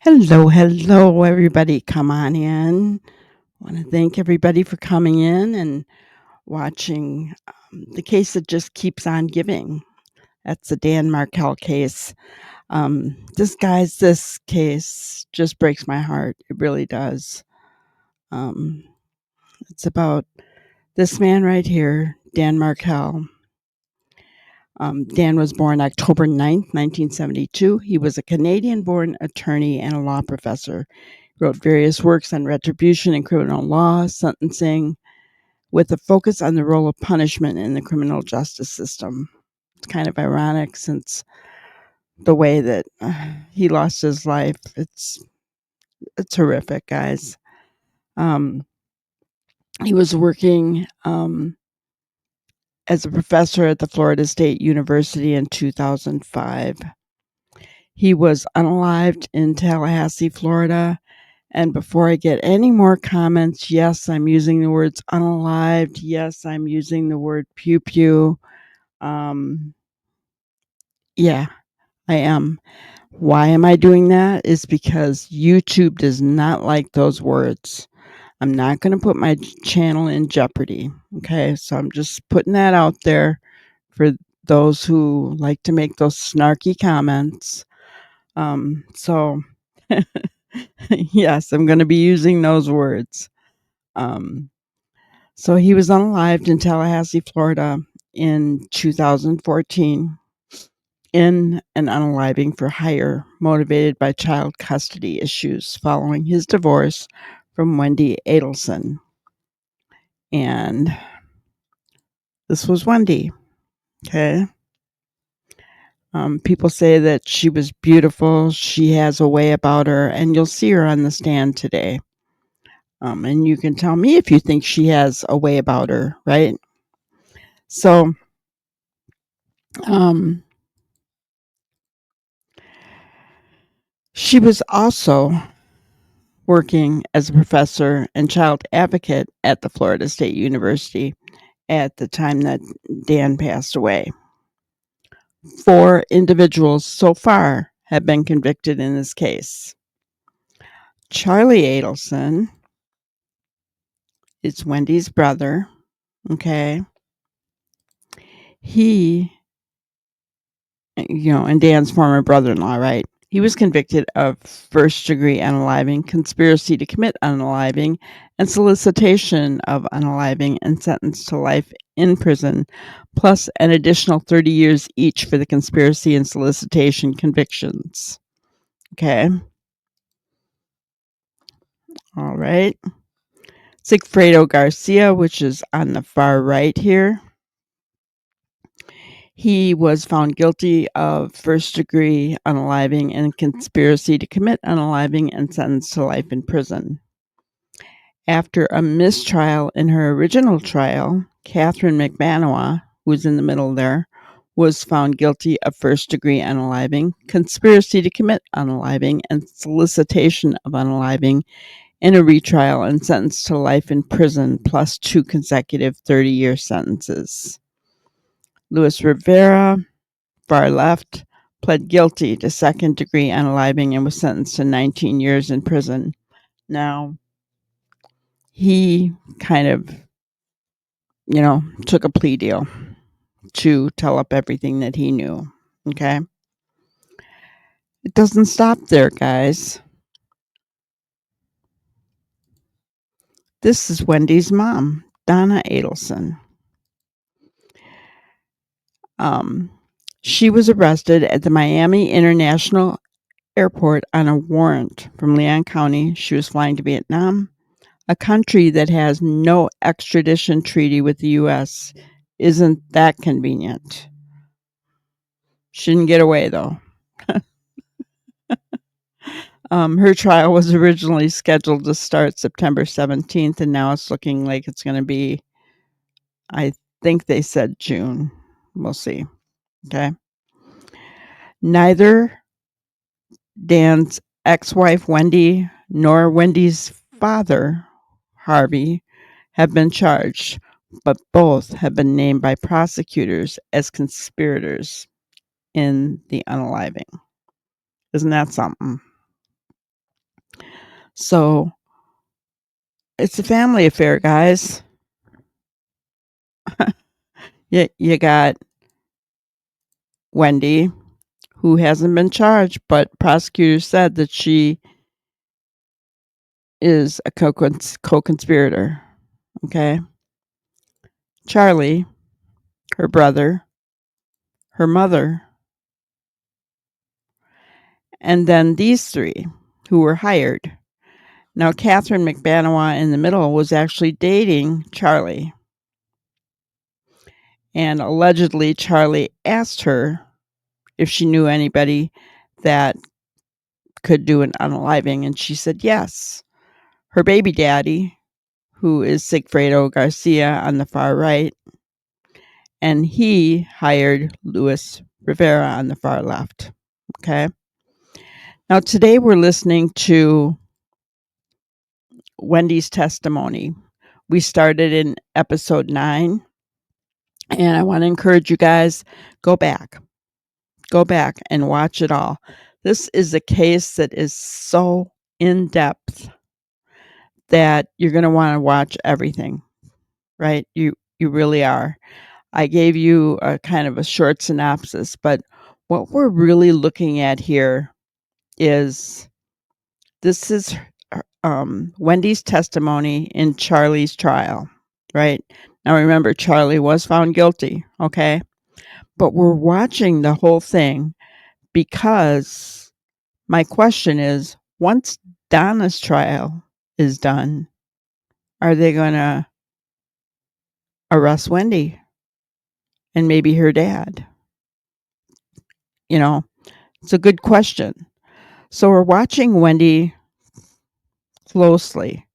Hello, everybody. Come on in. I want to thank everybody for coming in and watching the case that just keeps on giving. That's the Dan Markel case. This case just breaks my heart. It really does. Um, it's about this man right here, Dan Markel. Dan was born October 9th, 1972. He was a Canadian-born attorney and a law professor. He wrote various works on retribution and criminal law, sentencing, with a focus on the role of punishment in the criminal justice system. It's kind of ironic since the way that he lost his life. It's horrific, guys. Um, he was working as a professor at the Florida State University in 2005. He was unalived in Tallahassee, Florida. And before I get any more comments, yes, I'm using the words unalived. Yes, I'm using the word pew pew. Yeah, I am. Why am I doing that? Is because YouTube does not like those words. I'm not going to put my channel in jeopardy. Okay, so I'm just putting that out there for those who like to make those snarky comments. So yes, I'm going to be using those words. Um, so he was unalived in Tallahassee, Florida in 2014 in an unaliving for hire motivated by child custody issues following his divorce from Wendi Adelson. And this was Wendi. Okay. People say that she was beautiful. She has a way about her, and you'll see her on the stand today. And you can tell me if you think she has a way about her, right? So, she was also working as a professor and child advocate at the Florida State University at the time that Dan passed away. 4 individuals so far have been convicted in this case. Charlie Adelson is Wendi's brother. Okay. He, and Dan's former brother-in-law, right? He was convicted of first-degree unaliving, conspiracy to commit unaliving, and solicitation of unaliving, and sentenced to life in prison, plus an additional 30 years each for the conspiracy and solicitation convictions. Okay. All right. Sigfredo Garcia, which is on the far right here. He was found guilty of first-degree unaliving and conspiracy to commit unaliving and sentenced to life in prison. After a mistrial in her original trial, Catherine McManawa, who's in the middle there, was found guilty of first-degree unaliving, conspiracy to commit unaliving, and solicitation of unaliving in a retrial and sentenced to life in prison plus 2 consecutive 30-year sentences. Luis Rivera, far left, pled guilty to second-degree unaliving and was sentenced to 19 years in prison. Now, he kind of, took a plea deal to tell up everything that he knew. Okay. It doesn't stop there, guys. This is Wendi's mom, Donna Adelson. She was arrested at the Miami International Airport on a warrant from Leon County. She was flying to Vietnam, a country that has no extradition treaty with the U.S. Isn't that convenient? She didn't get away, though. Her trial was originally scheduled to start September 17th, and now it's looking like it's going to be, I think they said June. We'll see. Okay. Neither Dan's ex-wife, Wendi, nor Wendi's father, Harvey, have been charged, but both have been named by prosecutors as conspirators in the unaliving. Isn't that something? So it's a family affair, guys. You got Wendi, who hasn't been charged, but prosecutors said that she is a co-conspirator. Okay. Charlie, her brother, her mother, and then these three who were hired. Now, Catherine McBanawa in the middle was actually dating Charlie. And allegedly, Charlie asked her if she knew anybody that could do an unaliving, and she said yes. Her baby daddy, who is Sigfredo Garcia on the far right, and he hired Luis Rivera on the far left. Okay. Now, today we're listening to Wendi's testimony. We started in episode 9, and I want to encourage you guys, go back and watch it all. This is a case that is so in depth that you're going to want to watch everything, right? You really are. I gave you a kind of a short synopsis, but what we're really looking at here is this is Wendi's testimony in Charlie's trial, right? Now remember, Charlie was found guilty, okay? But we're watching the whole thing because my question is, once Donna's trial is done, are they going to arrest Wendi and maybe her dad? You know, it's a good question. So we're watching Wendi closely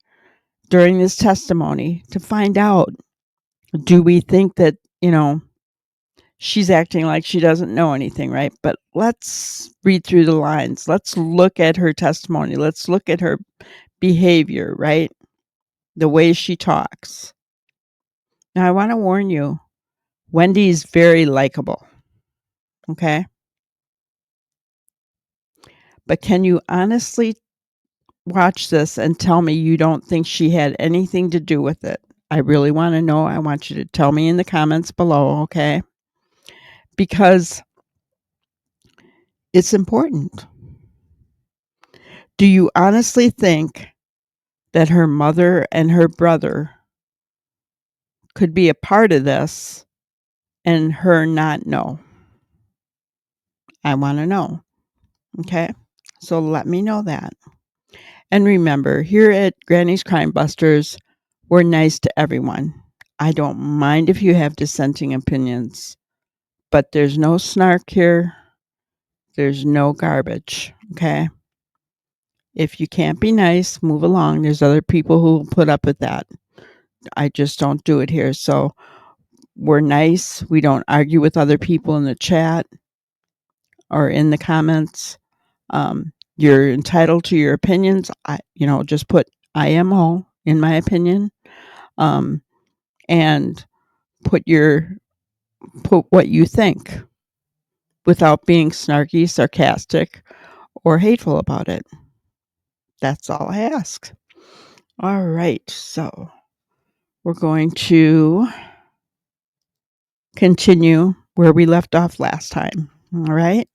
during this testimony to find out, do we think that, she's acting like she doesn't know anything, right? But let's read through the lines. Let's look at her testimony. Let's look at her behavior, right? The way she talks. Now, I want to warn you, Wendi is very likable, okay? But can you honestly watch this and tell me you don't think she had anything to do with it? I really want to know. I want you to tell me in the comments below, okay? Because it's important. Do you honestly think that her mother and her brother could be a part of this and her not know? I want to know, okay? So let me know that. And remember, here at Granny's Crime Busters, we're nice to everyone. I don't mind if you have dissenting opinions, but there's no snark here. There's no garbage, okay? If you can't be nice, move along. There's other people who will put up with that. I just don't do it here. So we're nice. We don't argue with other people in the chat or in the comments. You're entitled to your opinions. Just put IMO in my opinion, and put what you think without being snarky, sarcastic, or hateful about it. That's all I ask. All right, so we're going to continue where we left off last time. All right.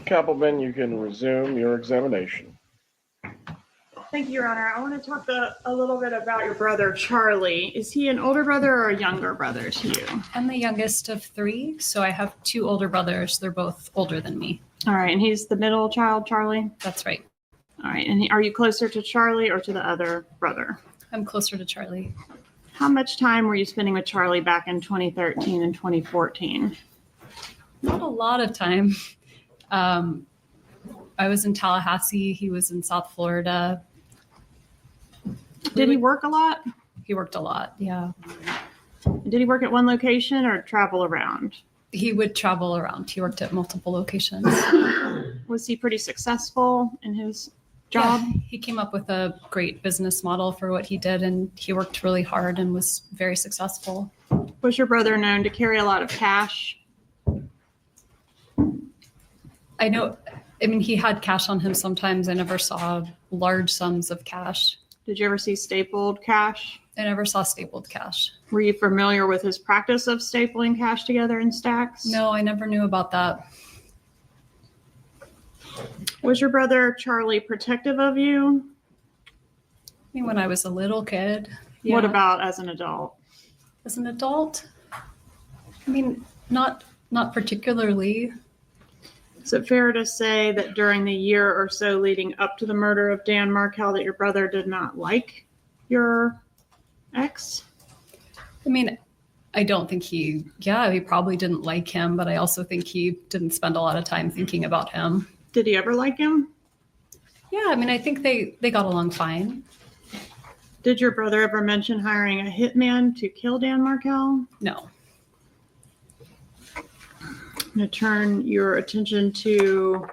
Kappelman, you can resume your examination. Thank you, Your Honor. I want to talk a little bit about your brother, Charlie. Is he an older brother or a younger brother to you? I'm the youngest of 3, so I have 2 older brothers. They're both older than me. All right, and he's the middle child, Charlie? That's right. All right, and are you closer to Charlie or to the other brother? I'm closer to Charlie. How much time were you spending with Charlie back in 2013 and 2014? Not a lot of time. I was in Tallahassee. He was in South Florida. Did he work a lot? He worked a lot, yeah. Did he work at one location or travel around? He would travel around. He worked at multiple locations. Was he pretty successful in his job? Yeah, he came up with a great business model for what he did, and he worked really hard and was very successful. Was your brother known to carry a lot of cash? I know, I mean, he had cash on him sometimes. I never saw large sums of cash. Did you ever see stapled cash? I never saw stapled cash. Were you familiar with his practice of stapling cash together in stacks? No, I never knew about that. Was your brother Charlie protective of you? I mean, when I was a little kid. What yeah. about as an adult? As an adult? I mean, not particularly. Is it fair to say that during the year or so leading up to the murder of Dan Markel that your brother did not like your ex? I mean, I don't think he probably didn't like him, but I also think he didn't spend a lot of time thinking about him. Did he ever like him? Yeah, I mean, I think they got along fine. Did your brother ever mention hiring a hitman to kill Dan Markel? No. I'm going to turn your attention to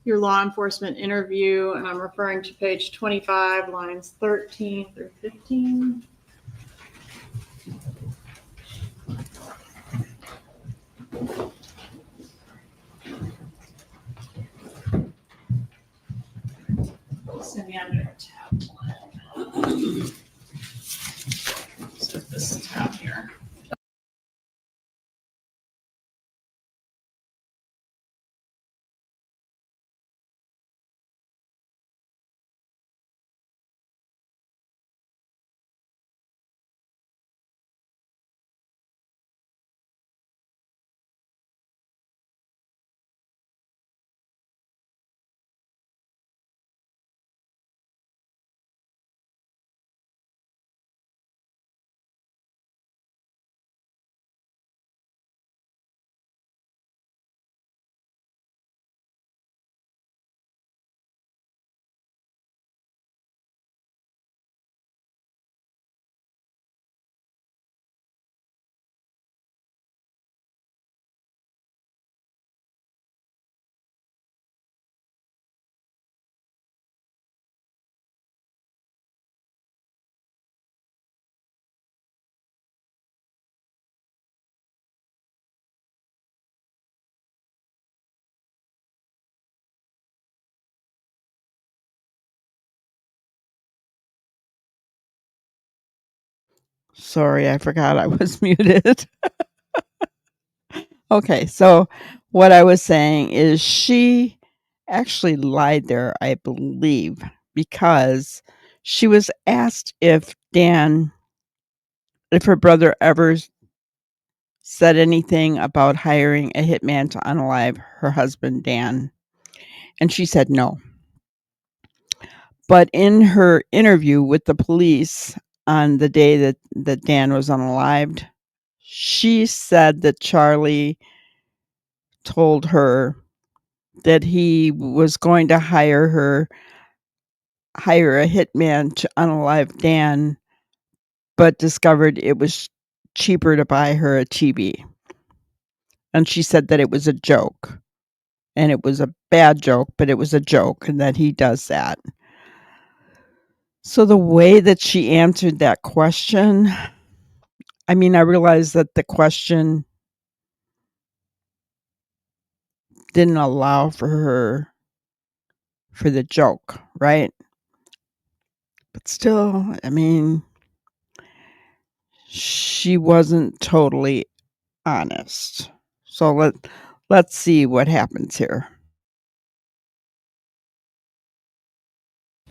your law enforcement interview, and I'm referring to page 25, lines 13 through 15. Send me under tab 1. So this tab here. Sorry, I forgot I was muted. Okay, so what I was saying is she actually lied there, I believe, because she was asked if her brother ever said anything about hiring a hitman to unalive her husband, Dan. And she said no. But in her interview with the police on the day that Dan was unalived, she said that Charlie told her that he was going to hire a hitman to unalive Dan, but discovered it was cheaper to buy her a TV. And she said that it was a joke. And it was a bad joke, but it was a joke, and that he does that. So the way that she answered that question, I mean, I realized that the question didn't allow for the joke, right? But still, I mean, she wasn't totally honest. So let's see what happens here.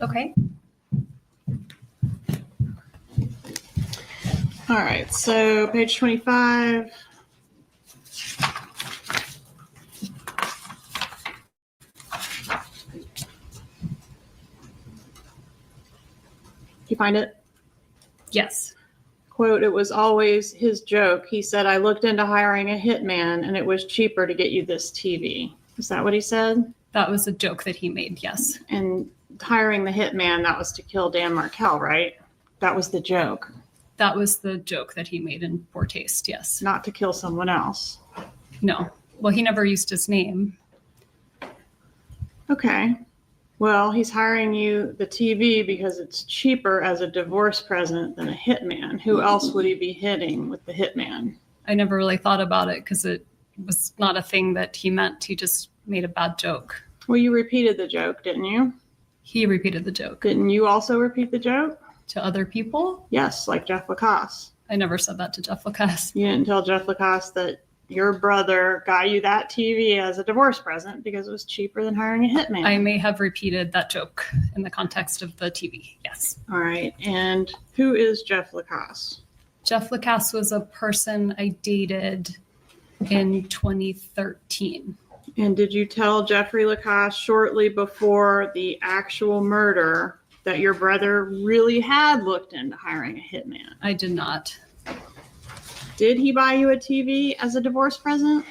Okay. All right, so page 25. You find it? Yes. Quote, "It was always his joke. He said, I looked into hiring a hitman and it was cheaper to get you this TV." Is that what he said? That was a joke that he made, yes. And hiring the hitman, that was to kill Dan Markel, right? That was the joke. That was the joke that he made in poor taste, yes. Not to kill someone else. No. Well, he never used his name. Okay. Well, he's hiring you the TV because it's cheaper as a divorce present than a hitman. Who else would he be hitting with the hitman? I never really thought about it because it was not a thing that he meant. He just made a bad joke. Well, you repeated the joke, didn't you? He repeated the joke. Didn't you also repeat the joke? To other people? Yes, like Jeff Lacasse. I never said that to Jeff Lacasse. You didn't tell Jeff Lacasse that your brother got you that TV as a divorce present because it was cheaper than hiring a hitman. I may have repeated that joke in the context of the TV. Yes. All right. And who is Jeff Lacasse? Jeff Lacasse was a person I dated in 2013. And did you tell Jeffrey Lacasse shortly before the actual murder that your brother really had looked into hiring a hitman? I did not. Did he buy you a TV as a divorce present?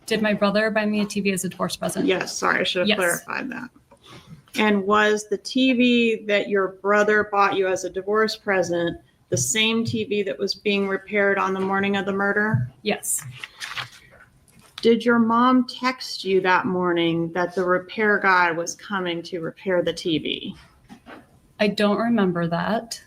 Did my brother buy me a TV as a divorce present? Yes, sorry, I should have Yes. clarified that. And was the TV that your brother bought you as a divorce present the same TV that was being repaired on the morning of the murder? Yes. Did your mom text you that morning that the repair guy was coming to repair the TV? I don't remember that.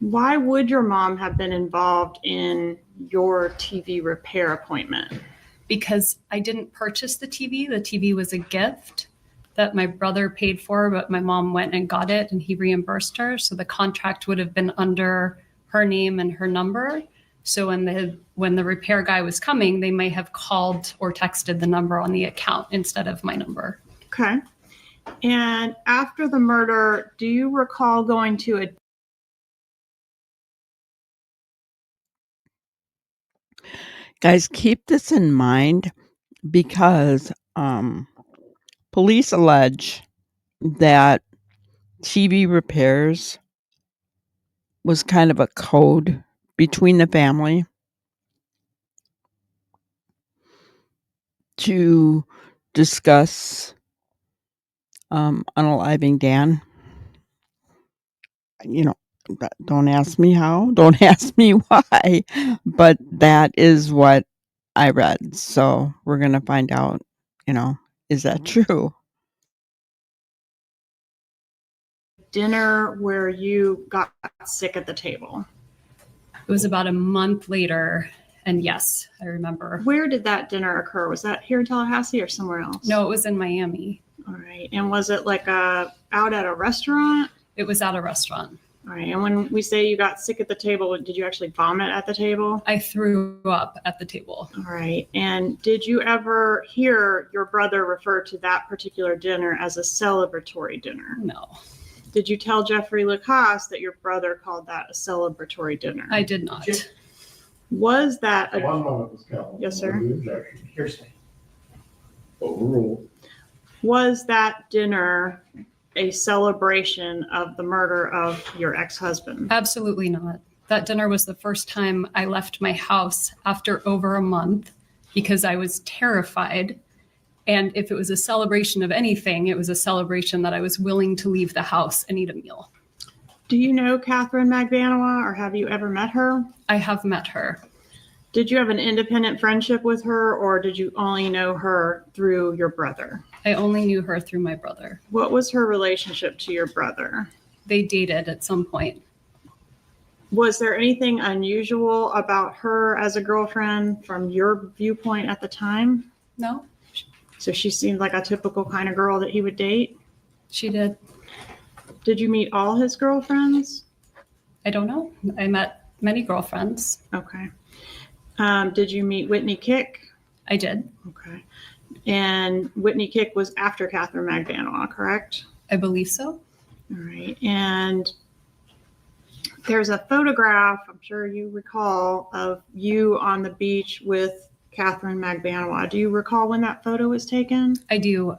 Why would your mom have been involved in your TV repair appointment? Because I didn't purchase the TV. The TV was a gift that my brother paid for, but my mom went and got it and he reimbursed her. So the contract would have been under her name and her number. So when the repair guy was coming, they may have called or texted the number on the account instead of my number. Okay. And after the murder, do you recall going to a... Guys, keep this in mind because police allege that TV repairs was kind of a code between the family to discuss unaliving Dan. You know, don't ask me how, don't ask me why, but that is what I read. So we're going to find out, is that true? dinner where you got sick at the table? It was about a month later. And yes, I remember. Where did that dinner occur? Was that here in Tallahassee or somewhere else? No, it was in Miami. All right. And was it like out at a restaurant? It was at a restaurant. All right. And when we say you got sick at the table, did you actually vomit at the table? I threw up at the table. All right. And did you ever hear your brother refer to that particular dinner as a celebratory dinner? No, Did you tell Jeffrey Lacasse that your brother called that a celebratory dinner? I did not. Was that a... One moment, Ms. Callen. Yes, sir. The objection. Hearsay. Overruled. Was that dinner a celebration of the murder of your ex-husband? Absolutely not. That dinner was the first time I left my house after over a month because I was terrified. And if it was a celebration of anything, it was a celebration that I was willing to leave the house and eat a meal. Do you know Catherine Magbanua, or have you ever met her? I have met her. Did you have an independent friendship with her, or did you only know her through your brother? I only knew her through my brother. What was her relationship to your brother? They dated at some point. Was there anything unusual about her as a girlfriend from your viewpoint at the time? No, So she seemed like a typical kind of girl that he would date? she did. Did you meet all his girlfriends? I don't know. I met many girlfriends. Okay. Did you meet Whitney Kick? I did. Okay. And Whitney Kick was after Catherine Magbanua, correct? I believe so. All right. And there's a photograph, I'm sure you recall, of you on the beach with Catherine Magbanua. Do you recall when that photo was taken? I do.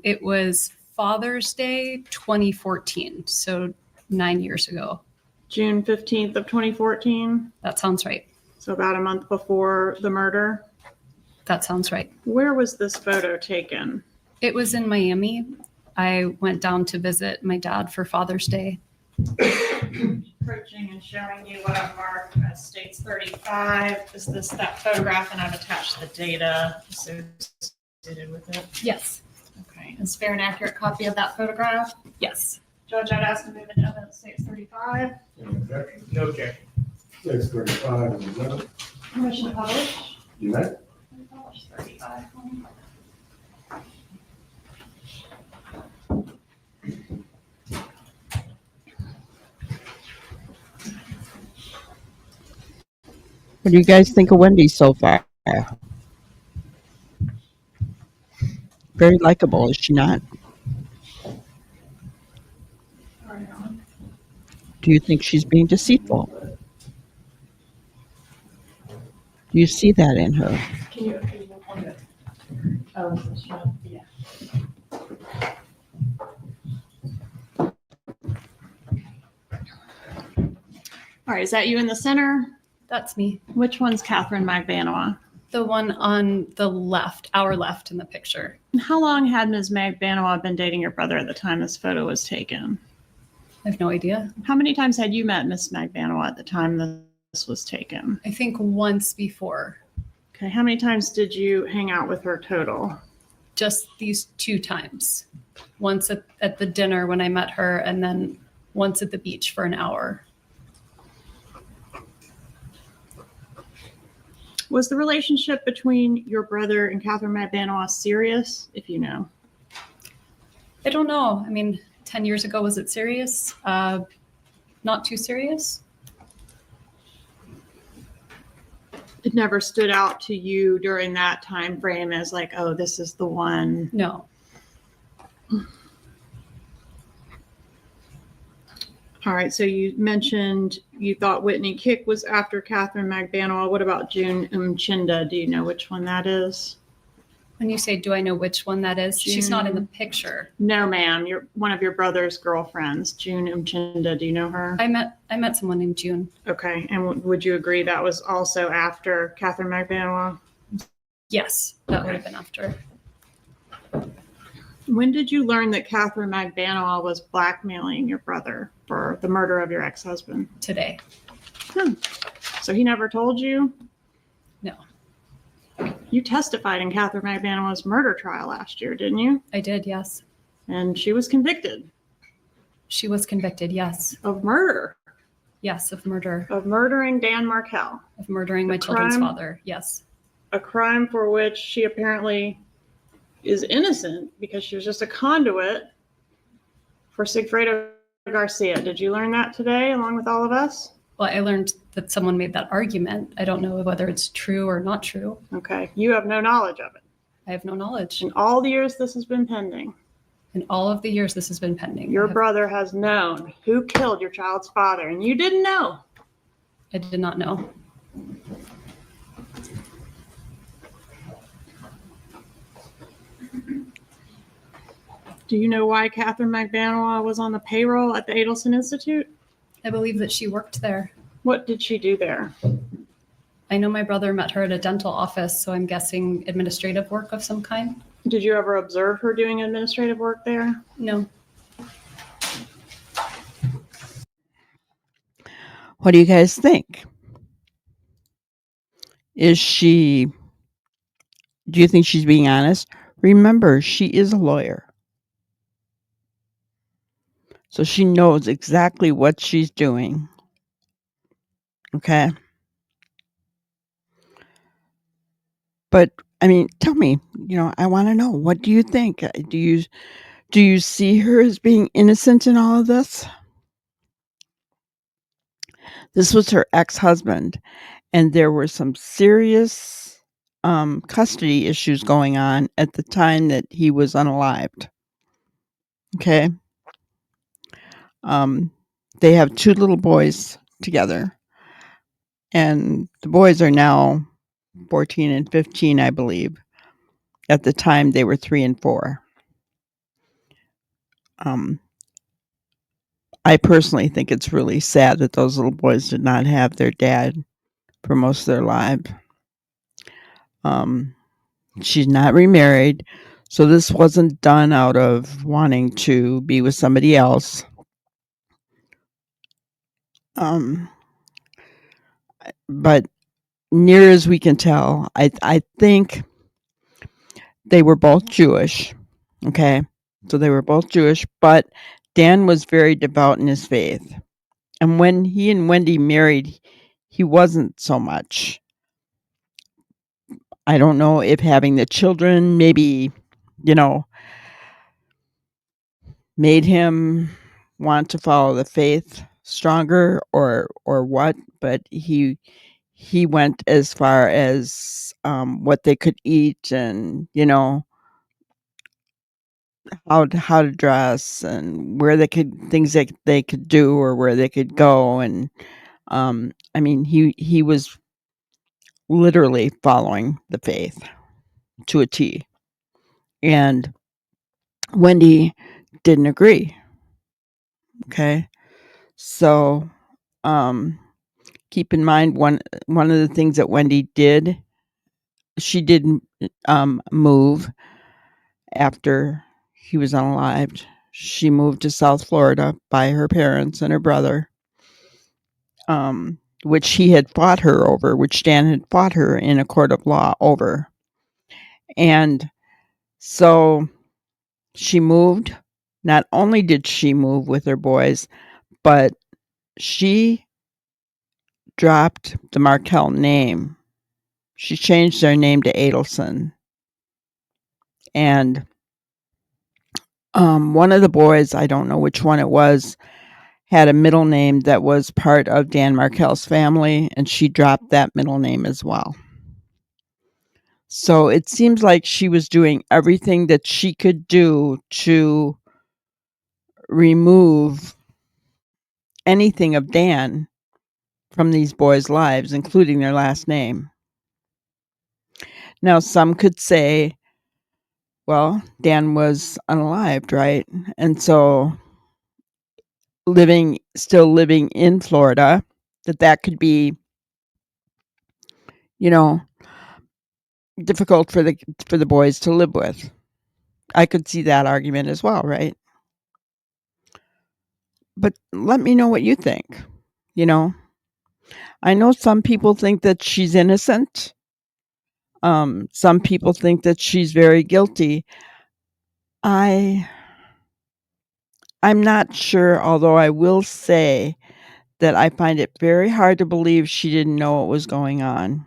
It was Father's Day 2014, so 9 years ago. June 15th of 2014. That sounds right. So about a month before the murder. That sounds right. Where was this photo taken? It was in Miami. I went down to visit my dad for Father's Day. Approaching and showing you what I've marked as states 35. Is this that photograph? And I've attached the data associated with it. Yes. Okay. Is fair and accurate copy of that photograph? Yes. Judge, I'd ask to move into evidence states 35. Any objection? No objection. 635 is admitted. Permission to publish. You may. What do you guys think of Wendy so far? Very likable, is she not? Do you think she's being deceitful? Do you see that in her? All right, is that you in the center? That's me. Which one's Catherine Magbanowa? The one on the left, our left in the picture. And how long had Ms. Magbanowa been dating your brother at the time this photo was taken? I have no idea. How many times had you met Ms. Magbanowa at the time this was taken? I think once before. Okay, how many times did you hang out with her total? Just these 2 times. Once at the dinner when I met her, and then once at the beach for an hour. Was the relationship between your brother and Catherine Magbanowa serious, if you know? I don't know. I mean, 10 years ago, was it serious? Not too serious? It never stood out to you during that time frame as like, oh, this is the one. No. All right, so you mentioned you thought Whitney Kick was after Catherine Magbanowa. What about June Mchinda? Do you know which one that is? When you say, do I know which one that is? She's not in the picture. No, ma'am. You're one of your brother's girlfriends, June Mchinda. Do you know her? I met someone named June. Okay, and would you agree that was also after Catherine Magbanowa? Yes, that would have been after. When did you learn that Catherine Magbanowa was blackmailing your brother for the murder of your ex-husband? Today. So he never told you? No. You testified in Catherine Magbanowa's murder trial last year, didn't you? I did, yes. And she was convicted She was convicted, yes. of murder, Yes, of murder. of murdering Dan Markell, Of murdering my children's father, yes. a crime for which she apparently is innocent because she was just a conduit for Sigfredo Garcia. Did you learn that today along with all of us? Well, I learned that someone made that argument. I don't know whether it's true or not true. Okay. You have no knowledge of it. I have no knowledge. In all the years this has been pending, In all of the years this has been pending, your brother has known who killed your child's father, and you didn't know. I did not know. Do you know why Catherine Magbanowa was on the payroll at the Adelson Institute? I believe that she worked there. What did she do there? I know my brother met her at a dental office, so I'm guessing administrative work of some kind. Did you ever observe her doing administrative work there? No. What do you guys think? Do you think she's being honest? Remember, she is a lawyer. So she knows exactly what she's doing. Okay? But I mean, tell me, I want to know, what do you think? Do you see her as being innocent in all of this? This was her ex-husband, and there were some serious custody issues going on at the time that he was unalived. Okay? They have 2 little boys together, and the boys are now 14 and 15, I believe. At the time, they were 3 and 4. I personally think it's really sad that those little boys did not have their dad for most of their lives. She's not remarried, so this wasn't done out of wanting to be with somebody else. But near as we can tell, I think they were both Jewish. Okay, so they were both Jewish, but Dan was very devout in his faith. And when he and Wendy married, he wasn't so much. I don't know if having the children maybe, made him want to follow the faith stronger or what, but he went as far as what they could eat and how to dress and where they could things that they could do or where they could go. And I mean, he was literally following the faith to a T. And Wendi didn't agree. Okay. So keep in mind one of the things that Wendi did, she didn't move after he was unalived. She moved to South Florida by her parents and her brother, which he had fought her over, which Dan had fought her in a court of law over. And so she moved. Not only did she move with her boys, but she dropped the Markel name. She changed their name to Adelson. And one of the boys, I don't know which one it was, had a middle name that was part of Dan Markel's family, and she dropped that middle name as well. So it seems like she was doing everything that she could do to remove anything of Dan from these boys' lives, including their last name. Now, some could say, well, Dan was unalived, right? And so still living in Florida, that could be, difficult for the boys to live with. I could see that argument as well, right? But let me know what you think. I know some people think that she's innocent. Some people think that she's very guilty. I'm not sure, although I will say that I find it very hard to believe she didn't know what was going on.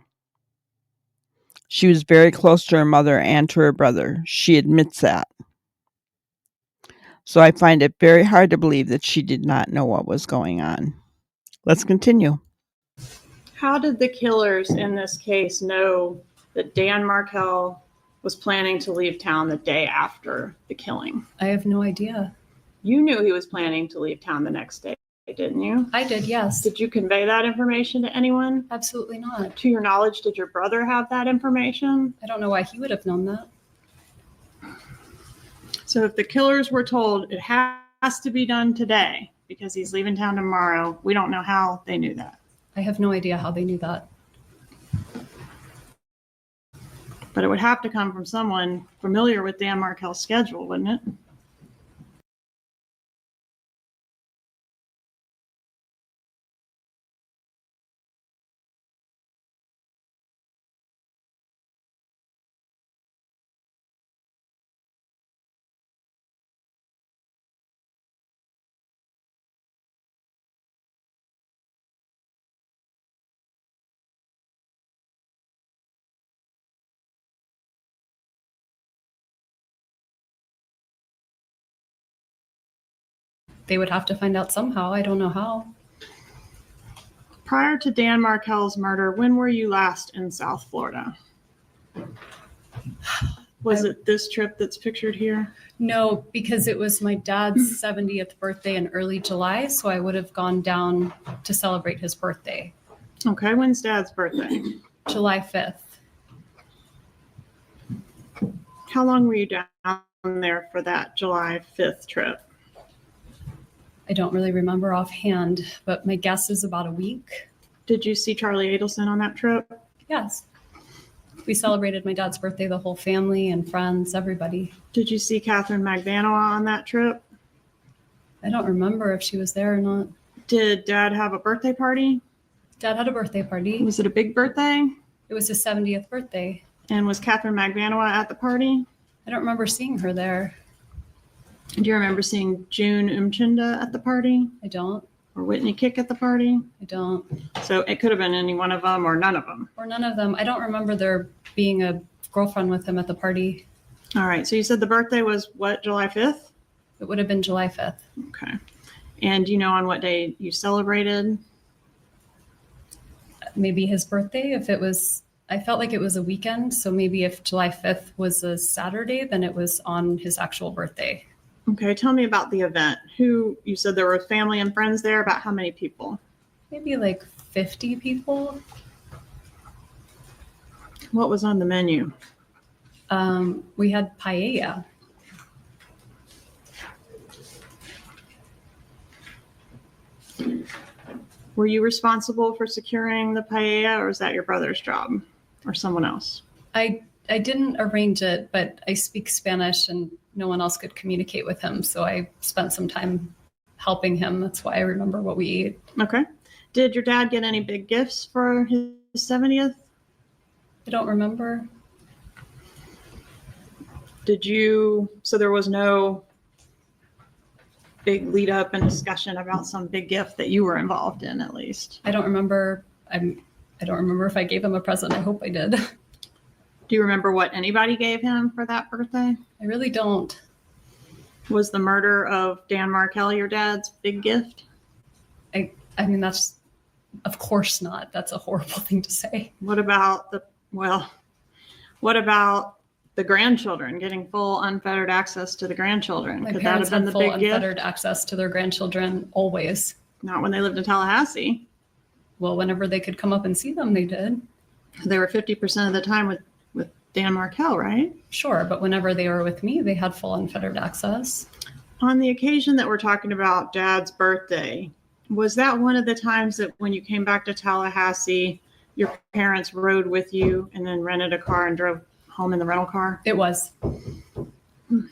She was very close to her mother and to her brother. She admits that. So I find it very hard to believe that she did not know what was going on. Let's continue. How did the killers in this case know that Dan Markel was planning to leave town the day after the killing? I have no idea. You knew he was planning to leave town the next day, didn't you? I did, yes. Did you convey that information to anyone? Absolutely not. To your knowledge, did your brother have that information? I don't know why he would have known that. So if the killers were told it has to be done today because he's leaving town tomorrow, we don't know how they knew that. I have no idea how they knew that. But it would have to come from someone familiar with Dan Markel's schedule, wouldn't it? They would have to find out somehow. I don't know how. Prior to Dan Markel's murder, when were you last in South Florida? Was it this trip that's pictured here? No, because it was my dad's 70th birthday in early July, so I would have gone down to celebrate his birthday. Okay, when's Dad's birthday? July 5th. How long were you down there for that July 5th trip? I don't really remember offhand, but my guess is about a week. Did you see Charlie Adelson on that trip? Yes. We celebrated my dad's birthday, the whole family and friends, everybody. Did you see Catherine Magbanua on that trip? I don't remember if she was there or not. Did Dad have a birthday party? Dad had a birthday party. Was it a big birthday? It was his 70th birthday. And was Catherine Magbanua at the party? I don't remember seeing her there. Do you remember seeing June Umchinda at the party? I don't. or Whitney Kick at the party? I don't. So it could have been any one of them or none of them. Or none of them. I don't remember there being a girlfriend with him at the party. All right. So you said the birthday was what, July 5th? It would have been July 5th. Okay. And do you know on what day you celebrated? Maybe his birthday. If it was, I felt like it was a weekend. So maybe if July 5th was a Saturday, then it was on his actual birthday. Okay. Tell me about the event. You said there were family and friends there. About how many people? Maybe like 50 people. What was on the menu? We had paella. Were you responsible for securing the paella, or is that your brother's job or someone else? I didn't arrange it, but I speak Spanish and no one else could communicate with him. So I spent some time helping him. That's why I remember what we ate. Okay. Did your dad get any big gifts for his 70th? I don't remember. So there was no big lead up and discussion about some big gift that you were involved in, at least? I don't remember. I don't remember if I gave him a present. I hope I did. Do you remember what anybody gave him for that birthday? I really don't. Was the murder of Dan Markell your dad's big gift? I mean, that's, of course not. That's a horrible thing to say. What about the grandchildren, getting full unfettered access to the grandchildren? My Could that parents have been had the full big gift? unfettered access to their grandchildren always. Not when they lived in Tallahassee. Well, whenever they could come up and see them, they did. They were 50% of the time with Dan Markell, right? Sure, but whenever they were with me, they had full unfettered access. On the occasion that we're talking about, Dad's birthday, was that one of the times that when you came back to Tallahassee, your parents rode with you and then rented a car and drove home in the rental car? It was. And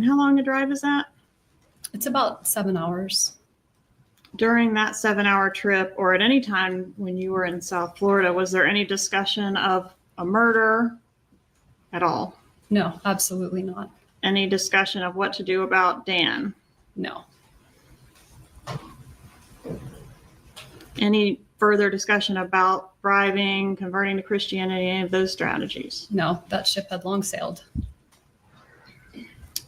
how long a drive is that? It's about 7 hours. During that 7-hour trip, or at any time when you were in South Florida, was there any discussion of a murder at all? No, absolutely not. Any discussion of what to do about Dan? No. Any further discussion about bribing, converting to Christianity, any of those strategies? No, that ship had long sailed.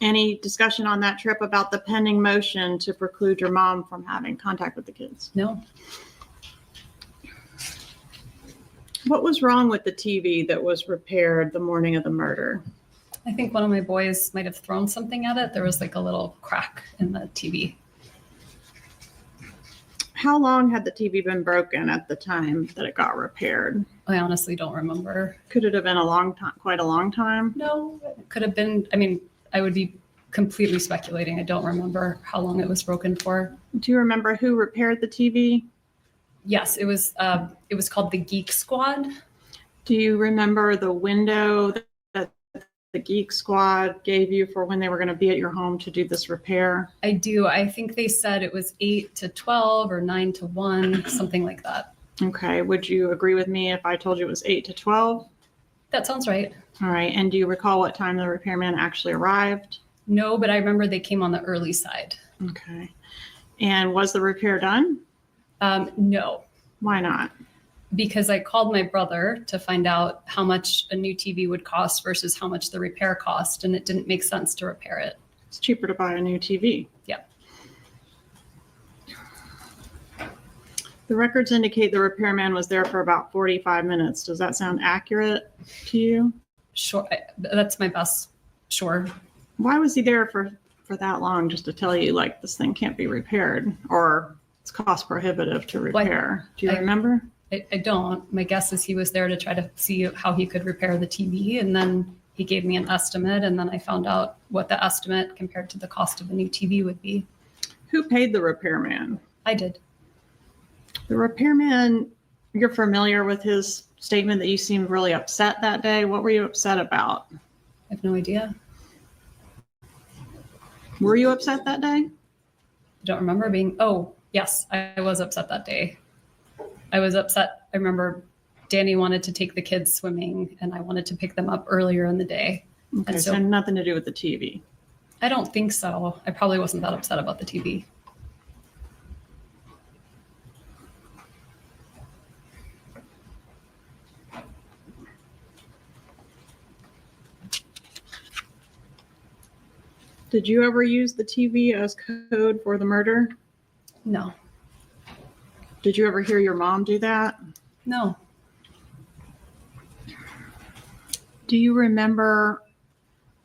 Any discussion on that trip about the pending motion to preclude your mom from having contact with the kids? No. What was wrong with the TV that was repaired the morning of the murder? I think one of my boys might have thrown something at it. There was like a little crack in the TV. How long had the TV been broken at the time that it got repaired? I honestly don't remember. Could it have been a long time, quite a long time? No, it could have been. I mean, I would be completely speculating. I don't remember how long it was broken for. Do you remember who repaired the TV? Yes, it was called the Geek Squad. Do you remember the window that the Geek Squad gave you for when they were going to be at your home to do this repair? I do. I think they said it was 8 to 12 or 9 to 1, something like that. Okay. Would you agree with me if I told you it was 8 to 12? That sounds right. All right. And do you recall what time the repairman actually arrived? No, but I remember they came on the early side. Okay. And was the repair done? No, Why not? because I called my brother to find out how much a new TV would cost versus how much the repair cost, and it didn't make sense to repair it. It's cheaper to buy a new TV. Yep. The records indicate the repairman was there for about 45 minutes. Does that sound accurate to you? Sure. That's my best. Sure. Why was he there for that long, just to tell you, like, this thing can't be repaired or it's cost prohibitive to repair? Do you remember? I don't. My guess is he was there to try to see how he could repair the TV, and then he gave me an estimate, and then I found out what the estimate compared to the cost of a new TV would be. Who paid the repairman? I did. The repairman, you're familiar with his statement that you seemed really upset that day. What were you upset about? I have no idea. Were you upset that day? I don't remember being, oh, yes, I was upset that day. I was upset. I remember Danny wanted to take the kids swimming, and I wanted to pick them up earlier in the day. Okay, And so so nothing to do with the TV. I don't think so. I probably wasn't that upset about the TV. Did you ever use the TV as code for the murder? No. Did you ever hear your mom do that? No. Do you remember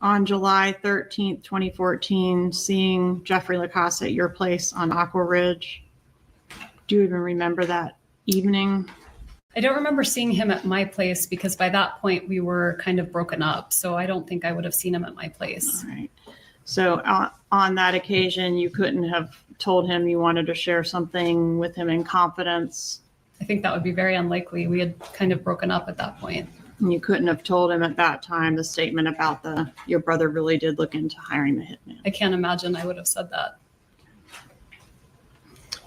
on July 13th, 2014, seeing Jeffrey Lacasse at your place on Aqua Ridge? Do you even remember that evening? I don't remember seeing him at my place because by that point we were kind of broken up. So I don't think I would have seen him at my place. All right. So on that occasion, you couldn't have told him you wanted to share something with him in confidence? I think that would be very unlikely. We had kind of broken up at that point. And you couldn't have told him at that time the statement about your brother really did look into hiring the hitman? I can't imagine I would have said that.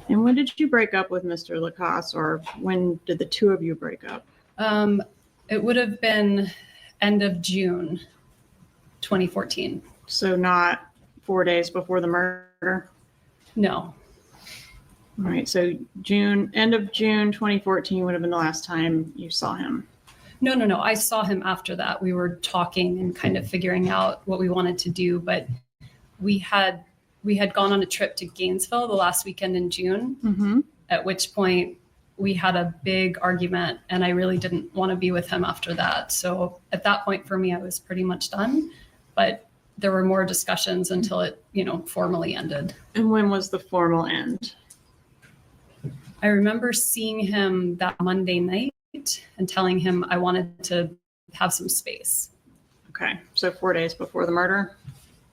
And when did you break up with Mr. Lacasse, or when did the two of you break up? It would have been end of June 2014. So not 4 days before the murder? No. All right. So end of June 2014 would have been the last time you saw him. No. I saw him after that. We were talking and kind of figuring out what we wanted to do, but we had gone on a trip to Gainesville the last weekend in June, Mm-hmm. at which point we had a big argument and I really didn't want to be with him after that. So at that point for me, I was pretty much done, but there were more discussions until it, formally ended. And when was the formal end? I remember seeing him that Monday night and telling him I wanted to have some space. Okay. So 4 days before the murder?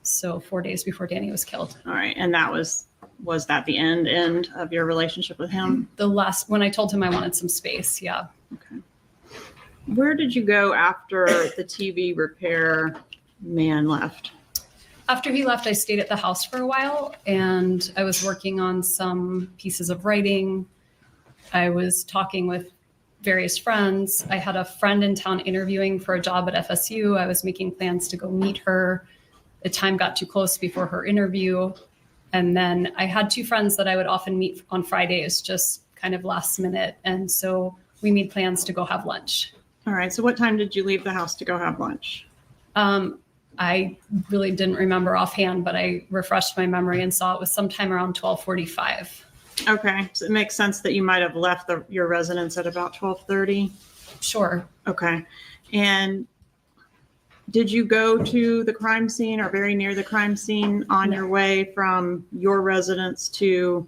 So 4 days before Danny was killed. All right. And that was that the end of your relationship with him? When I told him I wanted some space. Yeah. Okay. Where did you go after the TV repair man left? After he left, I stayed at the house for a while and I was working on some pieces of writing. I was talking with various friends. I had a friend in town interviewing for a job at FSU. I was making plans to go meet her. The time got too close before her interview. And then I had two friends that I would often meet on Fridays, just kind of last minute. And so we made plans to go have lunch. All right. So what time did you leave the house to go have lunch? I really didn't remember offhand, but I refreshed my memory and saw it was sometime around 12:45. Okay. So it makes sense that you might have left your residence at about 12:30. Sure. Okay. And did you go to the crime scene or very near the crime scene on your way from your residence to,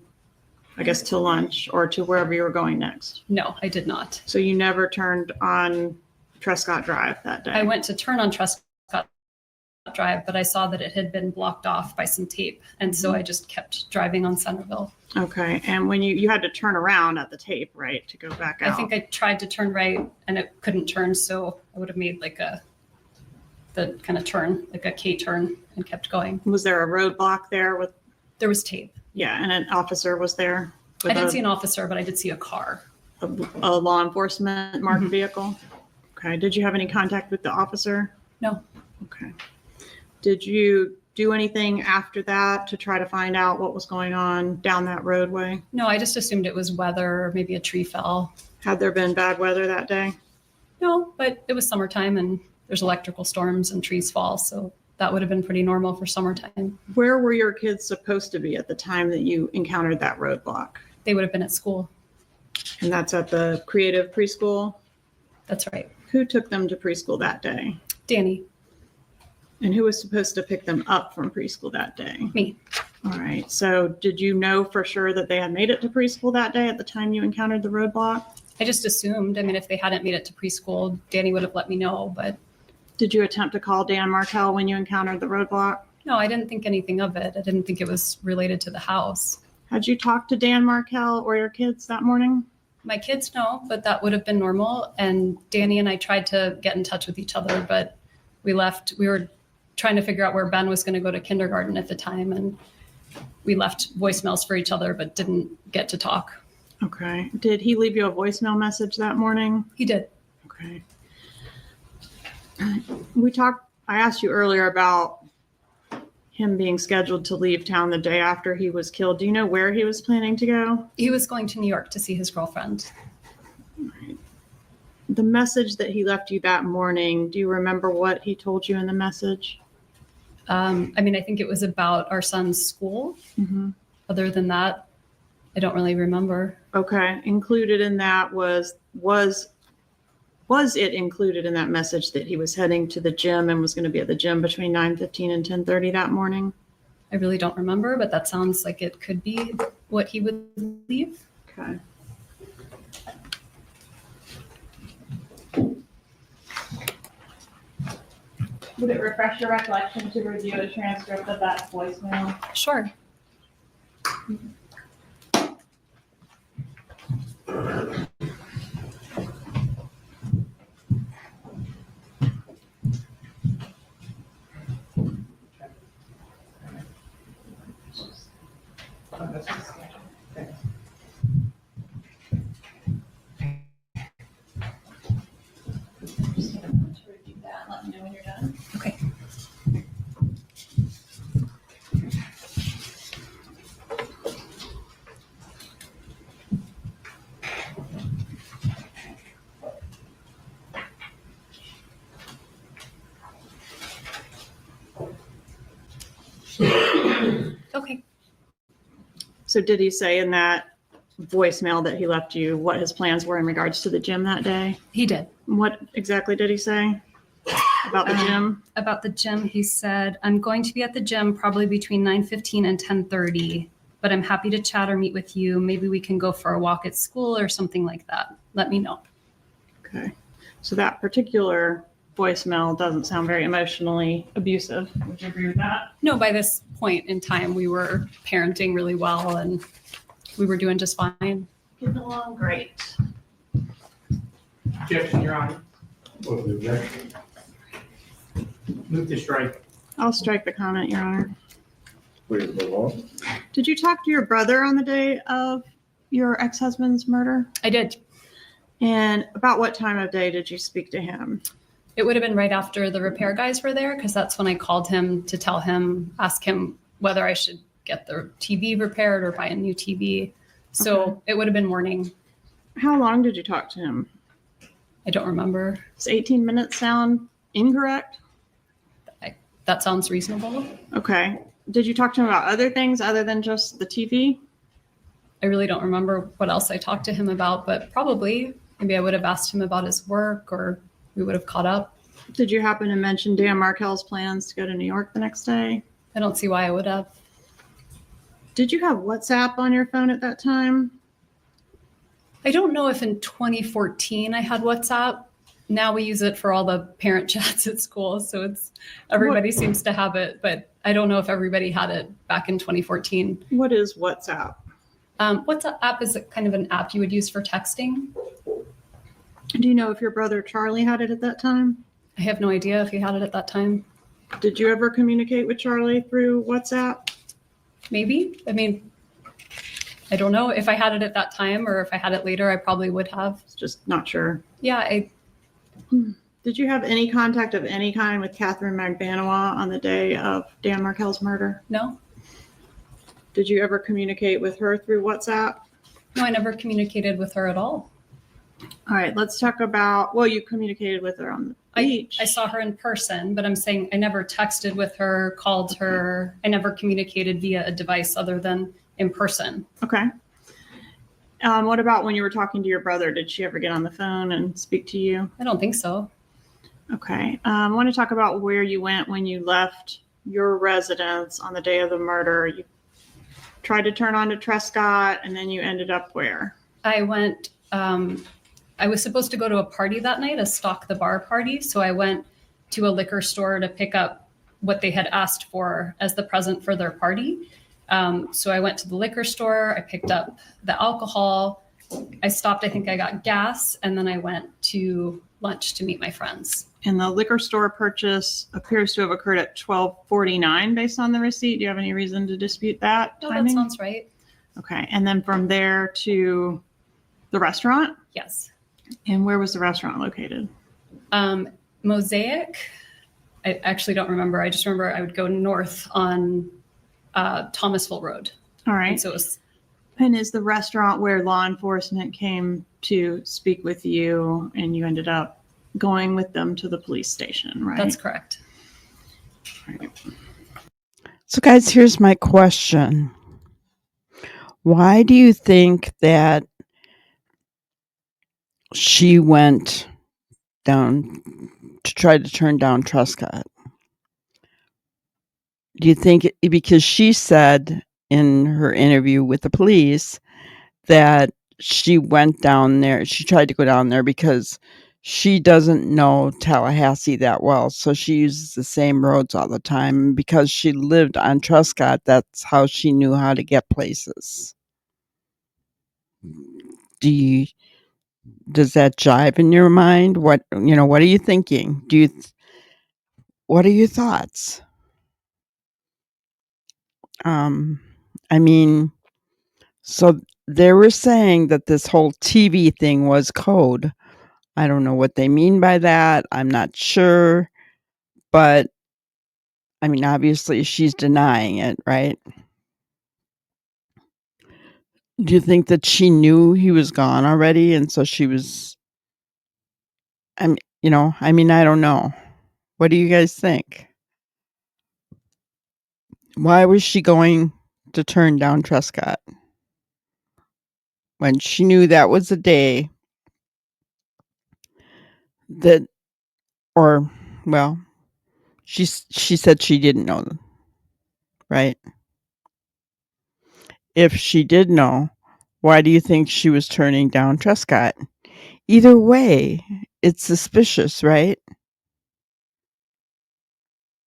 I guess, to lunch or to wherever you were going next? No, I did not. So you never turned on Trescott Drive that day? I went to turn on Trescott Drive, but I saw that it had been blocked off by some tape. And so I just kept driving on Centerville. Okay. And when you had to turn around at the tape, right, to go back out? I think I tried to turn right and it couldn't turn. So I would have made the kind of turn, like a K turn, and kept going. Was there a roadblock there with? There was tape. Yeah. And an officer was there? I didn't see an officer, but I did see a car. A law enforcement marked vehicle? Okay. Did you have any contact with the officer? No. Okay. Did you do anything after that to try to find out what was going on down that roadway? No, I just assumed it was weather or maybe a tree fell. Had there been bad weather that day? No, but it was summertime and there's electrical storms and trees fall. So that would have been pretty normal for summertime. Where were your kids supposed to be at the time that you encountered that roadblock? They would have been at school. And that's at the creative preschool? That's right. Who took them to preschool that day? Danny. And who was supposed to pick them up from preschool that day? Me. All right. So did you know for sure that they had made it to preschool that day at the time you encountered the roadblock? I just assumed. I mean, if they hadn't made it to preschool, Danny would have let me know. But did you attempt to call Dan Martell when you encountered the roadblock? no, I didn't think anything of it. I didn't think it was related to the house. Had you talked to Dan Martell or your kids that morning? My kids know, but that would have been normal. And Danny and I tried to get in touch with each other, but we left. We were trying to figure out where Ben was going to go to kindergarten at the time. And we left voicemails for each other, but didn't get to talk. Okay. Did he leave you a voicemail message that morning? He did. Okay. I asked you earlier about him being scheduled to leave town the day after he was killed. Do you know where he was planning to go? He was going to New York to see his girlfriend. The message that he left you that morning, do you remember what he told you in the message? I mean, I think it was about our son's school. Mm-hmm. Other than that, I don't really remember. Okay. Included in that was it included in that message that he was heading to the gym and was going to be at the gym between 9:15 and 10:30 that morning? I really don't remember, but that sounds like it could be what he would leave. Okay. Would it refresh your recollection to review a transcript of that voicemail? Sure. Let me know when you're done. Okay. Okay. So did he say in that voicemail that he left you what his plans were in regards to the gym that day? He did. What exactly did he say about the gym? About the gym, he said, I'm going to be at the gym probably between 9:15 and 10:30, but I'm happy to chat or meet with you. Maybe we can go for a walk at school or something like that. Let me know. Okay. So that particular voicemail doesn't sound very emotionally abusive. Would you agree with that? No, by this point in time, we were parenting really well and we were doing just fine. Getting along great. Objection, Your Honor. What was the objection? Move to strike. I'll strike the comment, Your Honor. Please move on. Did you talk to your brother on the day of your ex-husband's murder? I did. And about what time of day did you speak to him? It would have been right after the repair guys were there because that's when I called him to tell him, ask him whether I should get the TV repaired or buy a new TV. So It would have been morning. How long did you talk to him? I don't remember. Does 18 minutes sound incorrect? That sounds reasonable. Okay. Did you talk to him about other things other than just the TV? I really don't remember what else I talked to him about, but probably maybe I would have asked him about his work or we would have caught up. Did you happen to mention Dan Markell's plans to go to New York the next day? I don't see why I would have. Did you have WhatsApp on your phone at that time? I don't know if in 2014 I had WhatsApp. Now we use it for all the parent chats at school. So everybody seems to have it, but I don't know if everybody had it back in 2014. What is WhatsApp? WhatsApp is kind of an app you would use for texting. Do you know if your brother Charlie had it at that time? I have no idea if he had it at that time. Did you ever communicate with Charlie through WhatsApp? Maybe. I mean, I don't know if I had it at that time or if I had it later, I probably would have. Just not sure. Yeah, Did you have any contact of any kind with Catherine Magbanawa on the day of Dan Markell's murder? no. Did you ever communicate with her through WhatsApp? No, I never communicated with her at all. All right, let's talk about, well, you communicated with her on the beach. I saw her in person, but I'm saying I never texted with her, called her. I never communicated via a device other than in person. Okay. What about when you were talking to your brother? Did she ever get on the phone and speak to you? I don't think so. Okay. I want to talk about where you went when you left your residence on the day of the murder. You tried to turn on to Trescott, and then you ended up where? I went, I was supposed to go to a party that night, a Stock the Bar party. So I went to a liquor store to pick up what they had asked for as the present for their party. So I went to the liquor store, I picked up the alcohol, I stopped, I think I got gas, and then I went to lunch to meet my friends. And the liquor store purchase appears to have occurred at 12:49 based on the receipt. Do you have any reason to dispute that Oh, timing? that sounds right. Okay. And then from there to the restaurant? Yes. And where was the restaurant located? Mosaic. I actually don't remember. I just remember I would go north on Thomasville Road. All And right. so it was, And is the restaurant where law enforcement came to speak with you and you ended up going with them to the police station, right? that's correct. So, guys, here's my question. Why do you think that she went down to try to turn down Truscott? Do you think because she said in her interview with the police that she went down there, she tried to go down there because she doesn't know Tallahassee that well, so she uses the same roads all the time. Because she lived on Truscott, that's how she knew how to get places. Does that jive in your mind? What are you thinking? What are your thoughts? I mean, so they were saying that this whole TV thing was code. I don't know what they mean by that. I'm not sure. But, I mean, obviously she's denying it, right? Do you think that she knew he was gone already? And so she was, I don't know. What do you guys think? Why was she going to turn down Truscott when she knew that was the day that, or, well, she said she didn't know, right? If she did know, why do you think she was turning down Truscott? Either way, it's suspicious, right?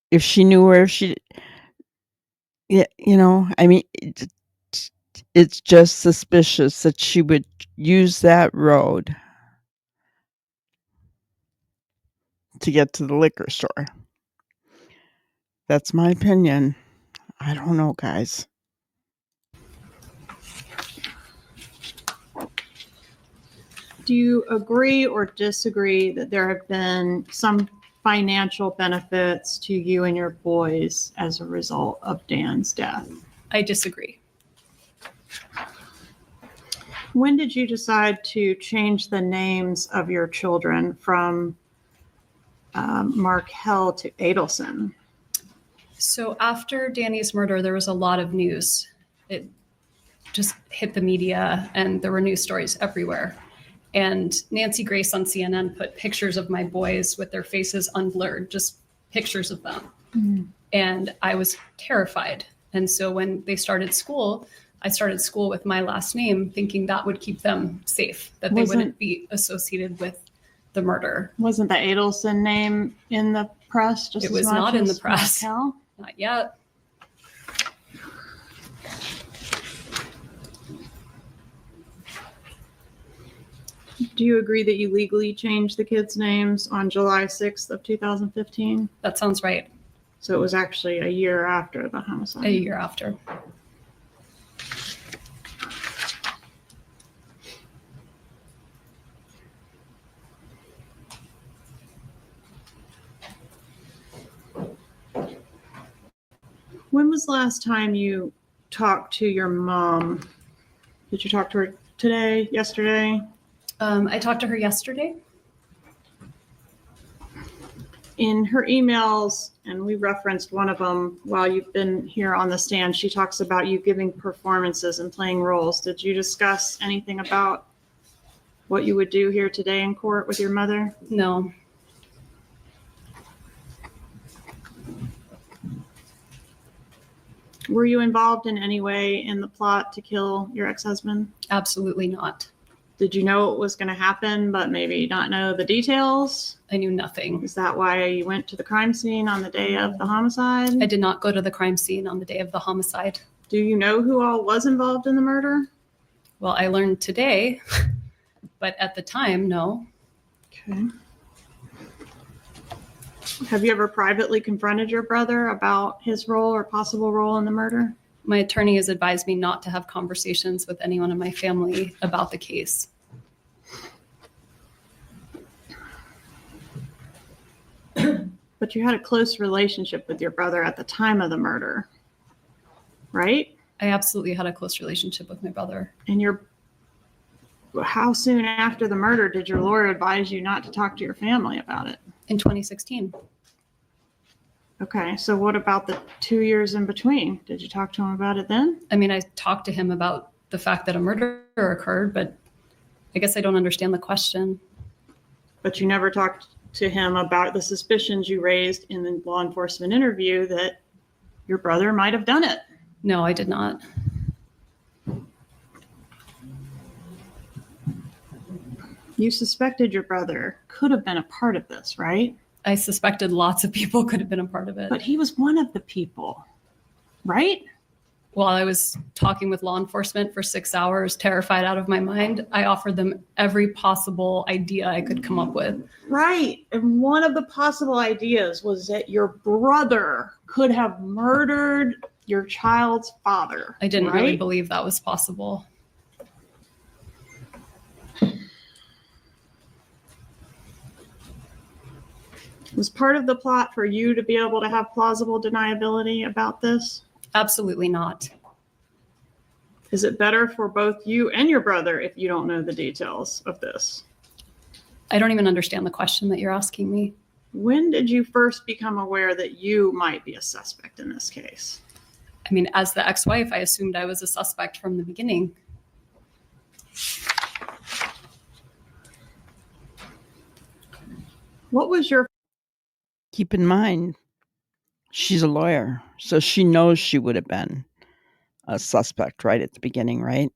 If she knew or if she, yeah, I mean, it's just suspicious that she would use that road to get to the liquor store. That's my opinion. I don't know, guys. Do you agree or disagree that there have been some financial benefits to you and your boys as a result of Dan's death? I disagree. When did you decide to change the names of your children from Markel to Adelson? So after Danny's murder, there was a lot of news. It just hit the media and there were news stories everywhere. And Nancy Grace on CNN put pictures of my boys with their faces unblurred, just pictures of them. Mm-hmm. And I was terrified. And so when they started school, I started school with my last name, thinking that would keep them safe, that they wouldn't be associated with the murder. Wasn't the Adelson name in the press? Just It as was much not in as the press. Markel? Not yet. Do you agree that you legally changed the kids' names on July 6th of 2015? That sounds right. So it was actually a year after the homicide. A year after. When was the last time you talked to your mom? Did you talk to her today, yesterday? I talked to her yesterday. In her emails, and we referenced one of them while you've been here on the stand, she talks about you giving performances and playing roles. Did you discuss anything about what you would do here today in court with your mother? No. Were you involved in any way in the plot to kill your ex-husband? Absolutely not. Did you know it was going to happen, but maybe not know the details? I knew nothing. Is that why you went to the crime scene on the day of the homicide? I did not go to the crime scene on the day of the homicide. Do you know who all was involved in the murder? Well, I learned today, but at the time, no. Okay. Have you ever privately confronted your brother about his role or possible role in the murder? My attorney has advised me not to have conversations with anyone in my family about the case. But But you had a close relationship with your brother at the time of the murder, right? I absolutely had a close relationship with my brother. And how soon after the murder did your lawyer advise you not to talk to your family about it? In 2016. Okay, so what about the 2 years in between? Did you talk to him about it then? I mean, I talked to him about the fact that a murder occurred, but I guess I don't understand the question. But you never talked to him about the suspicions you raised in the law enforcement interview that your brother might have done it. No, I did not. You suspected your brother could have been a part of this, right? I suspected lots of people could have been a part of it. But he was one of the people, right? While I was talking with law enforcement for 6 hours, terrified out of my mind, I offered them every possible idea I could come up with. Right. And one of the possible ideas was that your brother could have murdered your child's father. I didn't right? really believe that was possible. Was part of the plot for you to be able to have plausible deniability about this? Absolutely not. Is it better for both you and your brother if you don't know the details of this? I don't even understand the question that you're asking me. When did you first become aware that you might be a suspect in this case? I mean, as the ex-wife, I assumed I was a suspect from the beginning. What was your Keep in mind, she's a lawyer, so she knows she would have been a suspect right at the beginning, right?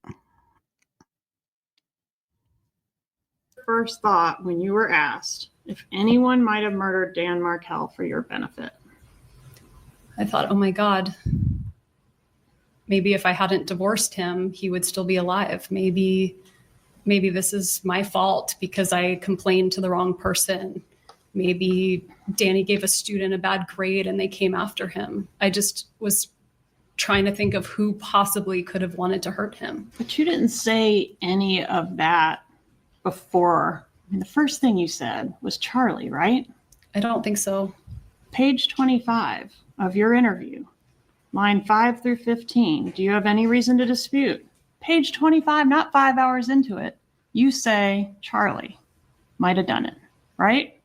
first thought when you were asked if anyone might have murdered Dan Markell for your benefit? I thought, oh my God, maybe if I hadn't divorced him, he would still be alive. Maybe this is my fault because I complained to the wrong person. Maybe Danny gave a student a bad grade and they came after him. I just was trying to think of who possibly could have wanted to hurt him. But you didn't say any of that before. I mean, the first thing you said was Charlie, right? I don't think so. Page 25 of your interview, line 5 through 15. Do you have any reason to dispute? Page 25, not 5 hours into it, you say Charlie might have done it, right?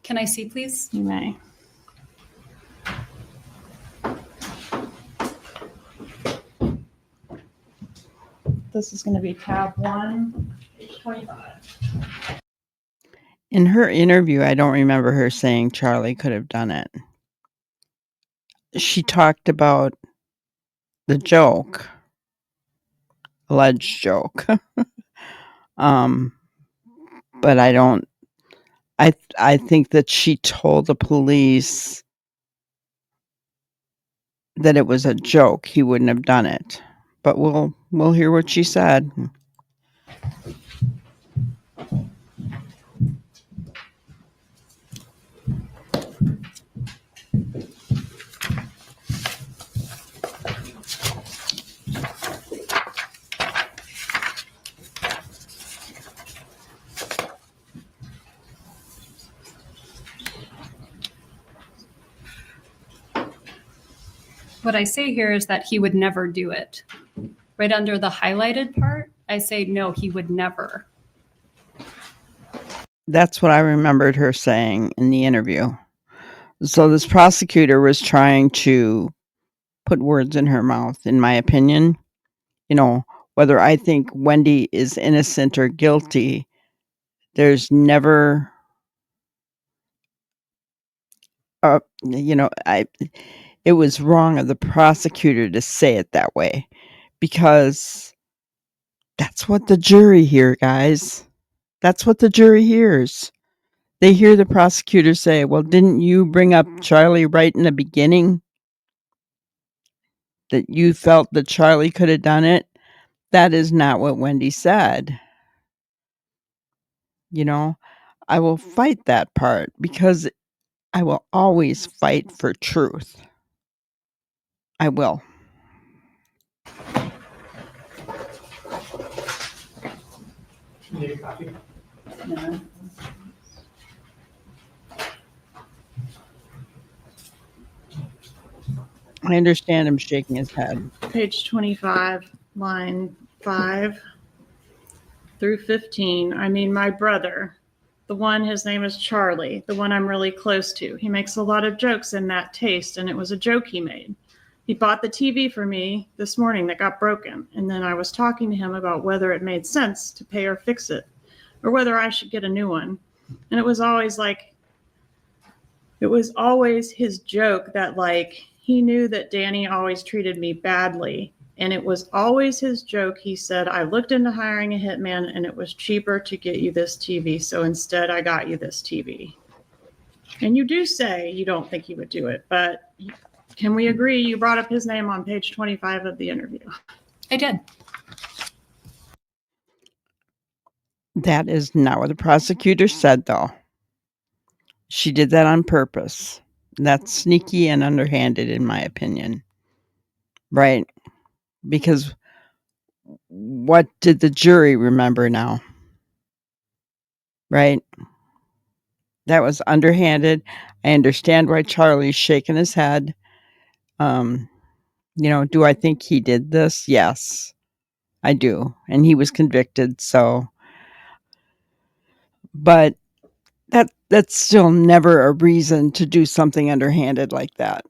Can I see, please? You may. This is going to be tab 1, page 25. In her interview, I don't remember her saying Charlie could have done it. She talked about the joke, alleged joke. But I think that she told the police that it was a joke. He wouldn't have done it. But we'll hear what she said. What I say here is that he would never do it. Right under the highlighted part, I say, no, he would never. That's what I remembered her saying in the interview. So this prosecutor was trying to put words in her mouth, in my opinion. You know, whether I think Wendi is innocent or guilty, there's never, it was wrong of the prosecutor to say it that way, because that's what the jury hear, guys. That's what the jury hears. They hear the prosecutor say, well, didn't you bring up Charlie right in the beginning? That you felt that Charlie could have done it? That is not what Wendi said. You know, I will fight that part because I will always fight for truth. I will. You need a copy? I understand him shaking his head. Page 25, line 5 through 15. I mean, my brother, the one, his name is Charlie, the one I'm really close to. He makes a lot of jokes in that taste, and it was a joke he made. He bought the TV for me this morning that got broken, and then I was talking to him about whether it made sense to pay or fix it, or whether I should get a new one. And it was always his joke that, like, he knew that Danny always treated me badly. And it was always his joke. He said, I looked into hiring a hitman and it was cheaper to get you this TV. So instead, I got you this TV. And you do say you don't think he would do it, but can we agree you brought up his name on page 25 of the interview? I did. That is not what the prosecutor said, though. She did that on purpose. That's sneaky and underhanded, in my opinion. Right? Because what did the jury remember now? Right? That was underhanded. I understand why Charlie's shaking his head. Do I think he did this? Yes, I do. And he was convicted, so. But that's still never a reason to do something underhanded like that.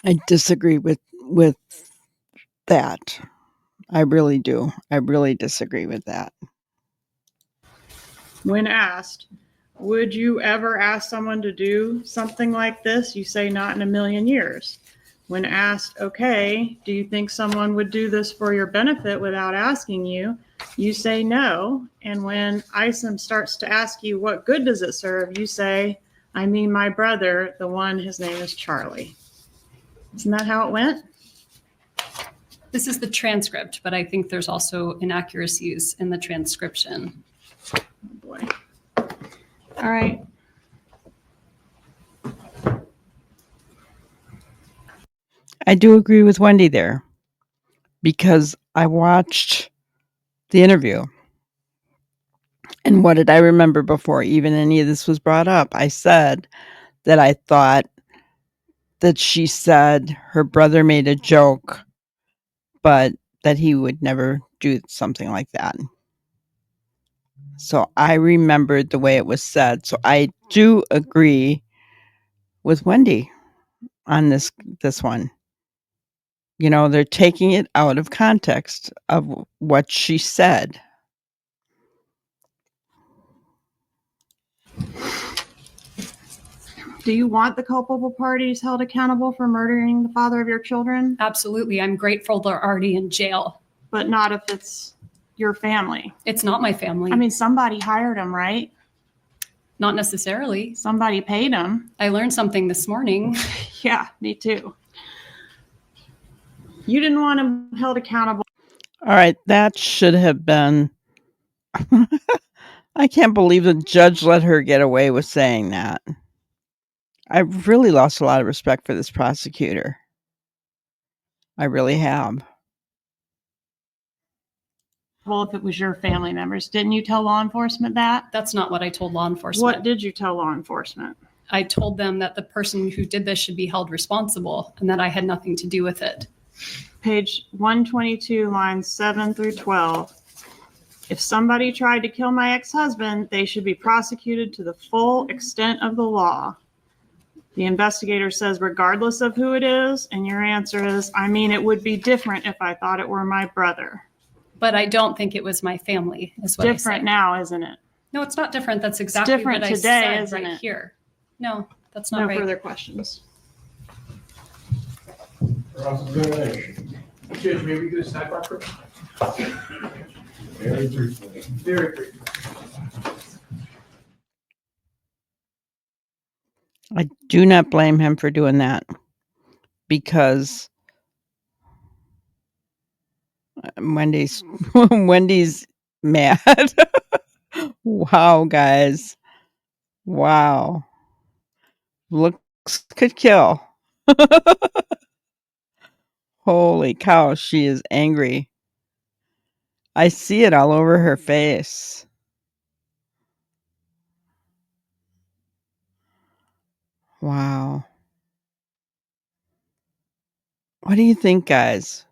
I disagree with that. I really do. I really disagree with that. When asked, would you ever ask someone to do something like this? You say not in a million years. When asked, okay, do you think someone would do this for your benefit without asking you? You say no. And when Isom starts to ask you, what good does it serve? You say, I mean, my brother, the one, his name is Charlie. Isn't that how it went? This is the transcript, but I think there's also inaccuracies in the transcription. Oh boy. All right. I do agree with Wendi there because I watched the interview. And what did I remember before even any of this was brought up? I said that I thought that she said her brother made a joke, but that he would never do something like that. So I remembered the way it was said. So I do agree with Wendi on this one. They're taking it out of context of what she said. Do you want the culpable parties held accountable for murdering the father of your children? Absolutely. I'm grateful they're already in jail. But not if it's your family. It's not my family. I mean, somebody hired them, right? Not necessarily. Somebody paid them. I learned something this morning. Yeah, me too. You didn't want them held accountable. All right, that should have been. I can't believe the judge let her get away with saying that. I really lost a lot of respect for this prosecutor. I really have. Well, if it was your family members, didn't you tell law enforcement that? That's not what I told law enforcement. What did you tell law enforcement? I told them that the person who did this should be held responsible and that I had nothing to do with it. Page 122, lines 7 through 12. If somebody tried to kill my ex-husband, they should be prosecuted to the full extent of the law. The investigator says, regardless of who it is, and your answer is, I mean, it would be different if I thought it were my brother. But I don't think it was my family, is what Different I said. now, isn't it? No, it's not different. That's exactly different what I today, said isn't right it? here. No, that's not No right. further questions. Cross-examination. Judge, maybe do a sidebar first? Very briefly. Very brief. I do not blame him for doing that because Wendy's mad. Wow, guys. Wow. Looks could kill. Holy cow, she is angry. I see it all over her face. Wow. What do you think, guys?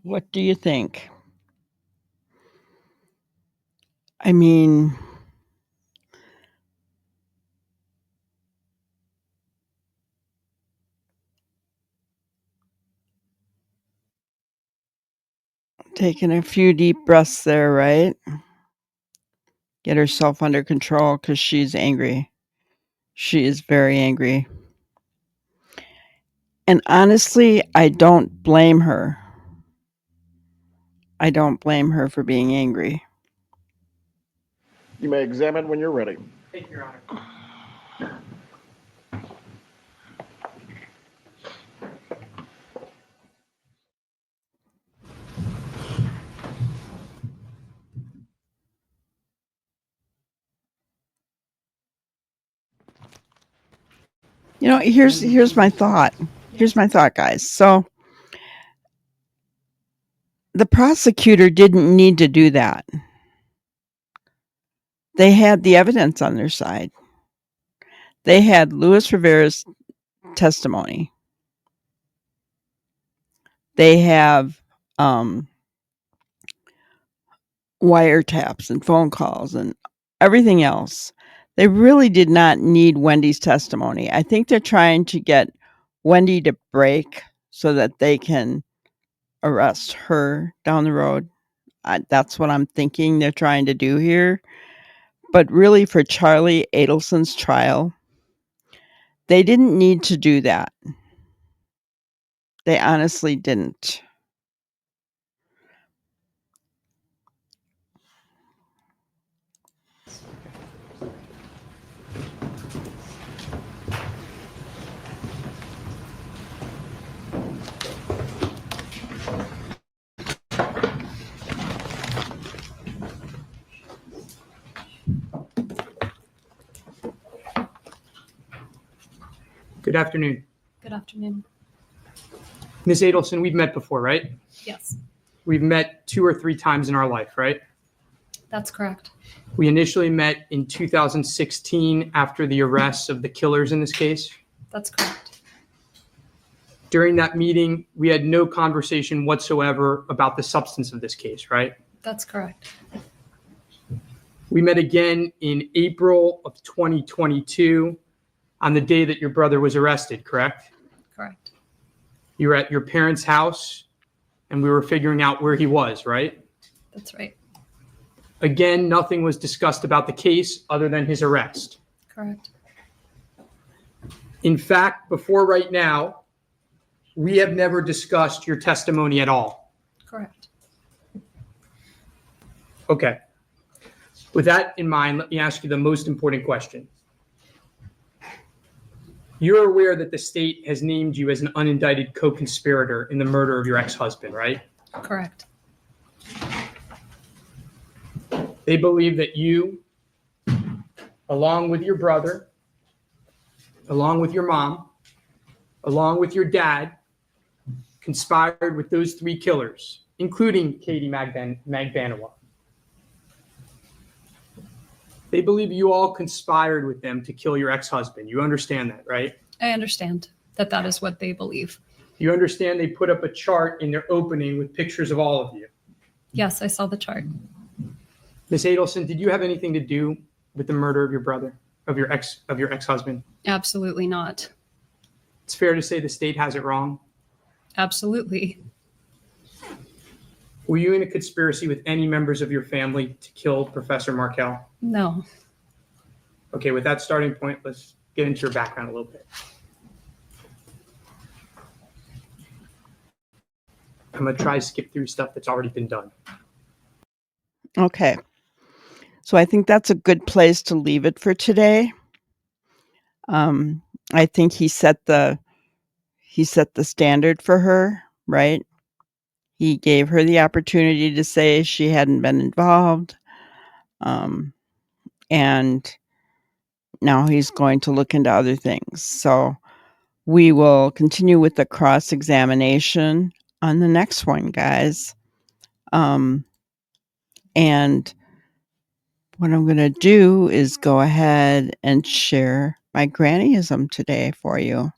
What do you think? I mean, taking a few deep breaths there, right? Get herself under control because she's angry. She is very angry. And honestly, I don't blame her. I don't blame her for being angry. You may examine when you're ready. Thank you, Your Honor. You know, here's my thought. Here's my thought, guys. So the prosecutor didn't need to do that. They had the evidence on their side. They had Luis Rivera's testimony. They have wiretaps and phone calls and everything else. They really did not need Wendy's testimony. I think they're trying to get Wendi to break so that they can arrest her down the road. That's what I'm thinking they're trying to do here. But really, for Charlie Adelson's trial, they didn't need to do that. They honestly didn't. Good afternoon. Good afternoon. Ms. Adelson, we've met before, right? Yes, We've met 2 or 3 times in our life, right? that's correct. We initially met in 2016 after the arrests of the killers in this case. That's correct. During that meeting, we had no conversation whatsoever about the substance of this case, right? That's correct. We met again in April of 2022 on the day that your brother was arrested, correct? Correct. You were at your parents' house and we were figuring out where he was, right? That's right. Again, nothing was discussed about the case other than his arrest. Correct. In fact, before right now, we have never discussed your testimony at all. Correct. Okay. With that in mind, let me ask you the most important question. You're aware that the state has named you as an unindicted co-conspirator in the murder of your ex-husband, right? Correct. They believe that you, along with your brother, along with your mom, along with your dad, conspired with those 3 killers, including Katie Magbanawa. They believe you all conspired with them to kill your ex-husband. You understand that, right? I understand that that is what they believe. You understand they put up a chart in their opening with pictures of all of you. Yes, I saw the chart. Ms. Adelson, did you have anything to do with the murder of your brother, of your ex-husband? Absolutely not. It's fair to say the state has it wrong. Absolutely. Were you in a conspiracy with any members of your family to kill Professor Markell? No. Okay, with that starting point, let's get into your background a little bit. I'm going to try to skip through stuff that's already been done. Okay. So I think that's a good place to leave it for today. I think he set the standard for her, right? He gave her the opportunity to say she hadn't been involved. And now he's going to look into other things. So We will continue with the cross-examination on the next one, guys. And what I'm going to do is go ahead and share my grannyism today for you.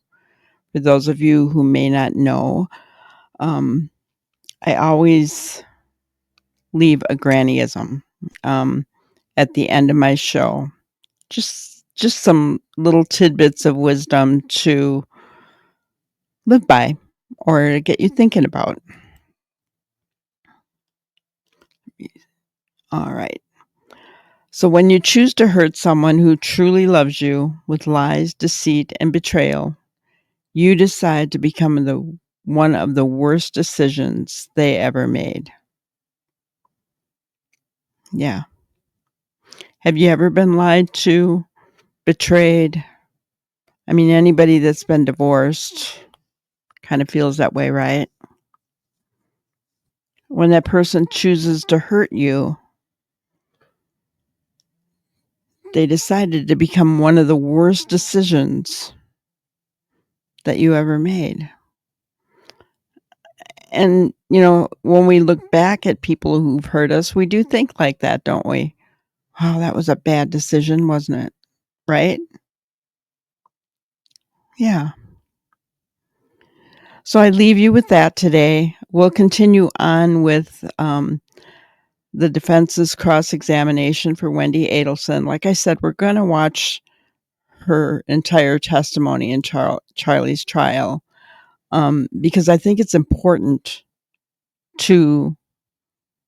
For those of you who may not know, I always leave a grannyism at the end of my show. Just some little tidbits of wisdom to live by or to get you thinking about. All right. So when you choose to hurt someone who truly loves you with lies, deceit, and betrayal, you decide to become one of the worst decisions they ever made. Yeah. Have you ever been lied to, betrayed? I mean, anybody that's been divorced kind of feels that way, right? When that person chooses to hurt you, they decided to become one of the worst decisions that you ever made. And, when we look back at people who've hurt us, we do think like that, don't we? Wow, that was a bad decision, wasn't it? Right? Yeah. So I leave you with that today. We'll continue on with the defense's cross-examination for Wendi Adelson. Like I said, we're going to watch her entire testimony in Charlie's trial because I think it's important to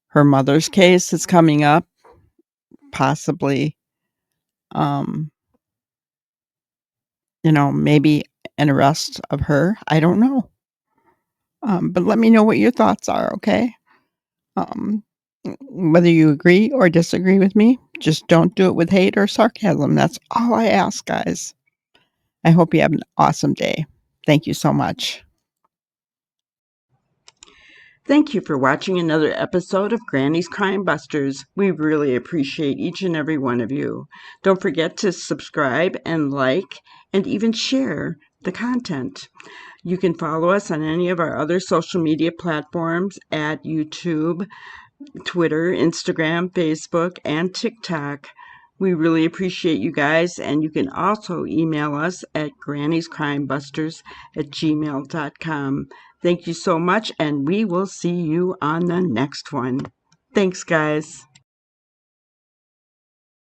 her mother's case that's coming up, possibly, maybe an arrest of her. I don't know. But let me know what your thoughts are, okay? Whether you agree or disagree with me, just don't do it with hate or sarcasm. That's all I ask, guys. I hope you have an awesome day. Thank you so much. Thank you for watching another episode of Granny's Crime Busters. We really appreciate each and every one of you. Don't forget to subscribe and like and even share the content. You can follow us on any of our other social media platforms at YouTube, Twitter, Instagram, Facebook, and TikTok. We really appreciate you guys, and you can also email us at grannyscrimebusters@gmail.com. Thank you so much, and we will see you on the next one. Thanks, guys.